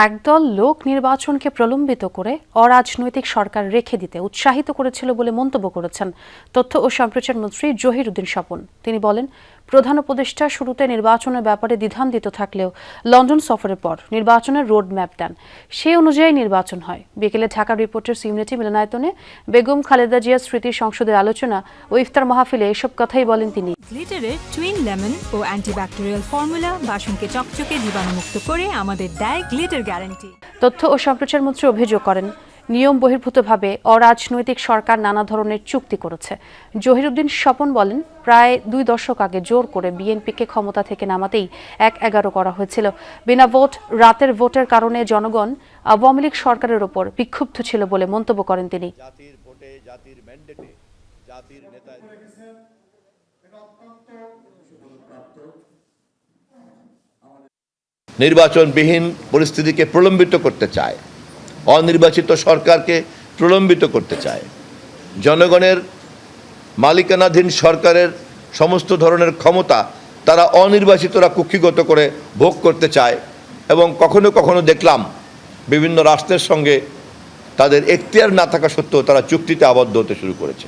একদল লোক নির্বাচনকে প্রলম্বিত করে অরাজনৈতিক সরকার রেখে দিতে উৎসাহিত করেছিল বলে মন্তব্য করেছেন তথ্য ও সম্প্রচার মন্ত্রী জহিরুদ্দিন স্বপন। তিনি বলেন, প্রধান উপদেষ্টা শুরুতে নির্বাচনের ব্যাপারে দ্বিধান্বিত থাকলেও লন্ডন সফরের পর নির্বাচনের রোড ম্যাপ দেন, সেই অনুযায়ী নির্বাচন হয়। বিকেলে ঢাকা রিপোর্টার্স ইউনিটি মিলনায়তনে বেগম খালেদা জিয়া স্মৃতি সংসদের আলোচনা ও ইফতার মাহফিলে এসব কথাই বলেন তিনি। গ্লিটারের টুইন লেমন ও অ্যান্টিব্যাকটেরিয়াল ফর্মুলা বাসনকে চকচকে জীবাণুমুক্ত করে আমাদের দেয় গ্লিটার গ্যারান্টি। তথ্য ও সম্প্রচার মন্ত্রী অভিযোগ করেন, নিয়ম বহির্ভূতভাবে অরাজনৈতিক সরকার নানা ধরনের চুক্তি করেছে। জহিরুদ্দিন স্বপন বলেন, প্রায় 2 দশক আগে জোর করে বিএনপিকে ক্ষমতা থেকে নামাতেই 1-11 করা হয়েছিল। বিনা ভোট, রাতের ভোটের কারণে জনগণ আওয়ামী লীগ সরকারের ওপর বিক্ষুব্ধ ছিল বলে মন্তব্য করেন তিনি। নির্বাচনবিহীন পরিস্থিতিকে প্রলম্বিত করতে চায়, অনির্বাচিত সরকারকে প্রলম্বিত করতে চায়, জনগণের মালিকানাধীন সরকারের সমস্ত ধরনের ক্ষমতা তারা অনির্বাচিতরা কুক্ষিগত করে ভোগ করতে চায় এবং কখনো কখনো দেখলাম বিভিন্ন রাষ্ট্রের সঙ্গে তাদের এখতিয়ার না থাকা সত্ত্বেও তারা চুক্তিতে আবদ্ধ হতে শুরু করেছে।